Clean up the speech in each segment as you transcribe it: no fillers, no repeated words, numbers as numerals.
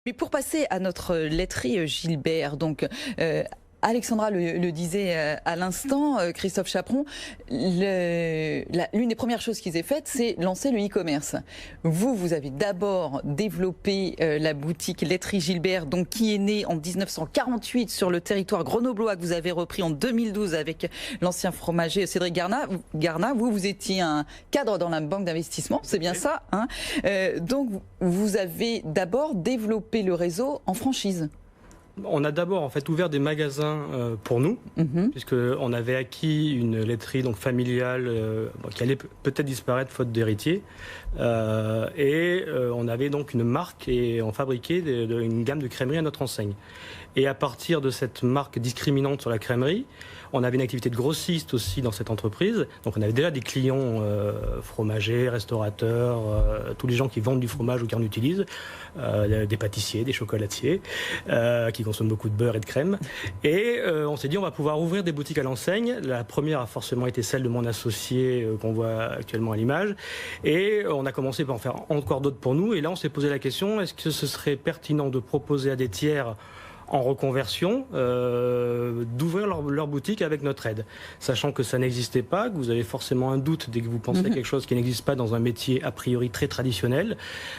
Mais pour passer à notre laiterie Gilbert, donc Alexandra le disait à l'instant, Christophe Chaperon, l'une des premières choses qu'ils aient faites, c'est lancer le e-commerce. Vous avez d'abord développé la boutique laiterie Gilbert, donc qui est née en 1948 sur le territoire grenoblois, que vous avez repris en 2012 avec l'ancien fromager Cédric Garnat. Vous étiez un cadre dans la banque d'investissement, c'est bien ça, hein. Donc vous avez d'abord développé le réseau en franchise. On a d'abord en fait ouvert des magasins pour nous, puisqu'on avait acquis une laiterie donc familiale qui allait peut-être disparaître faute d'héritiers, et on avait donc une marque et on fabriquait une gamme de crèmeries à notre enseigne. Et à partir de cette marque discriminante sur la crèmerie, on avait une activité de grossiste aussi dans cette entreprise. Donc on avait déjà des clients fromagers, restaurateurs, tous les gens qui vendent du fromage ou qui en utilisent, des pâtissiers, des chocolatiers, qui consomment beaucoup de beurre et de crème. Et on s'est dit on va pouvoir ouvrir des boutiques à l'enseigne. La première a forcément été celle de mon associé qu'on voit actuellement à l'image. Et on a commencé par en faire encore d'autres pour nous. Et là on s'est posé la question, est-ce que ce serait pertinent de proposer à des tiers en reconversion, d'ouvrir leur boutique avec notre aide. Sachant que ça n'existait pas, que vous avez forcément un doute dès que vous pensez à quelque chose qui n'existe pas dans un métier a priori très traditionnel.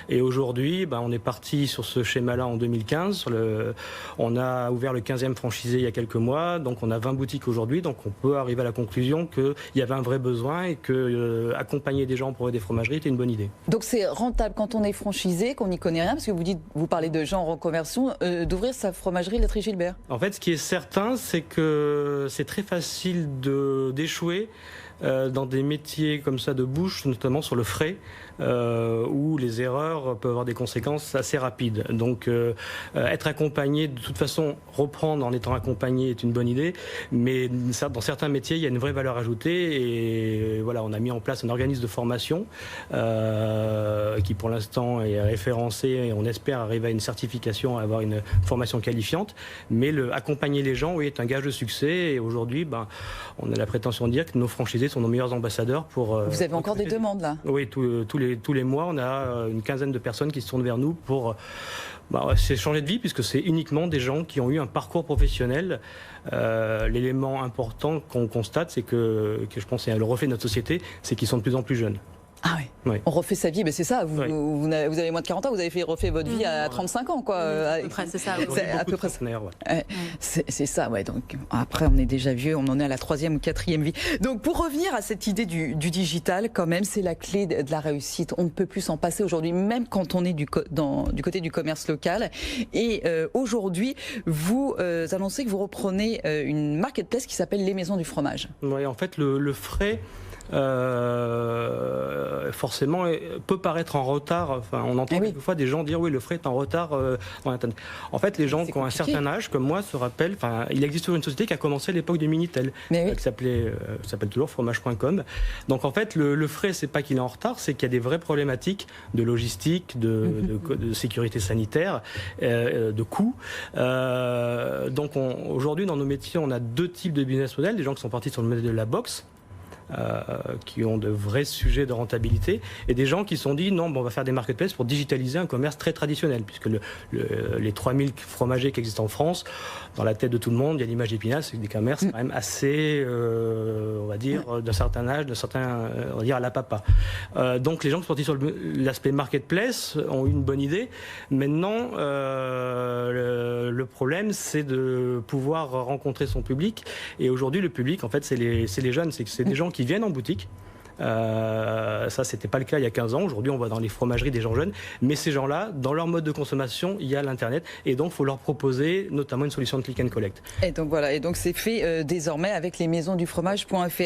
Et aujourd'hui, on est parti sur ce schéma-là en 2015. On a ouvert le 15e franchisé il y a quelques mois, donc on a 20 boutiques aujourd'hui, donc on peut arriver à la conclusion qu'il y avait un vrai besoin et que accompagner des gens pour ouvrir des fromageries était une bonne idée. Donc c'est rentable quand on est franchisé, qu'on n'y connaît rien, parce que vous parlez de gens en reconversion, d'ouvrir sa fromagerie laiterie Gilbert. En fait, ce qui est certain, c'est que c'est très facile d'échouer dans des métiers comme ça de bouche, notamment sur le frais, où les erreurs peuvent avoir des conséquences assez rapides. Donc être accompagné, de toute façon, reprendre en étant accompagné est une bonne idée, mais dans certains métiers, il y a une vraie valeur ajoutée, et voilà, on a mis en place un organisme de formation qui pour l'instant est référencé, et on espère arriver à une certification, à avoir une formation qualifiante, mais accompagner les gens, oui, est un gage de succès, et aujourd'hui, on a la prétention de dire que nos franchisés sont nos meilleurs ambassadeurs pour... Vous avez encore des demandes là? Oui, tous les mois, on a une quinzaine de personnes qui se tournent vers nous pour c'est changer de vie, puisque c'est uniquement des gens qui ont eu un parcours professionnel. L'élément important qu'on constate, c'est que je pense c'est le reflet de notre société, c'est qu'ils sont de plus en plus jeunes. Ah oui. Oui. On refait sa vie, c'est ça. Vous avez moins de 40 ans, vous avez refait votre vie à 35 ans, quoi. C'est ça. C'est à peu près ça. C'est ça, ouais. Donc après, on est déjà vieux, on en est à la 3e ou 4e vie. Donc pour revenir à cette idée du digital, quand même, c'est la clé de la réussite. On ne peut plus s'en passer aujourd'hui, même quand on est du côté du commerce local. Et aujourd'hui, vous annoncez que vous reprenez une marketplace qui s'appelle Les Maisons du Fromage. Oui, en fait, le frais. Forcément peut paraître en retard. Enfin, on entend quelquefois des gens dire oui, le frais est en retard dans Internet. En fait, les gens qui ont un certain âge, comme moi, se rappellent. Enfin, il existe toujours une société qui a commencé à l'époque du Minitel, qui s'appelle toujours fromage.com. Donc en fait, le frais, c'est pas qu'il est en retard, c'est qu'il y a des vraies problématiques de logistique, de sécurité sanitaire, de coûts. Donc aujourd'hui, dans nos métiers, on a deux types de business models. Des gens qui sont partis sur le modèle de la box, qui ont de vrais sujets de rentabilité, et des gens qui se sont dit non, on va faire des marketplaces pour digitaliser un commerce très traditionnel, puisque les 3000 fromagers qui existent en France, dans la tête de tout le monde, il y a l'image d'Épinal, c'est des commerces quand même assez, on va dire, d'un certain âge, on va dire à la papa. Donc les gens qui sont partis sur l'aspect marketplace ont eu une bonne idée. Maintenant, le problème, c'est de pouvoir rencontrer son public, et aujourd'hui, le public, en fait, c'est les jeunes, c'est des gens qui viennent en boutique. Ça, c'était pas le cas il y a 15 ans. Aujourd'hui, on voit dans les fromageries des gens jeunes. Mais ces gens-là, dans leur mode de consommation, il y a l'Internet. Et donc, il faut leur proposer notamment une solution de click and collect. Et donc, voilà. Et donc, c'est fait désormais avec lesmaisonsdufromage.fr.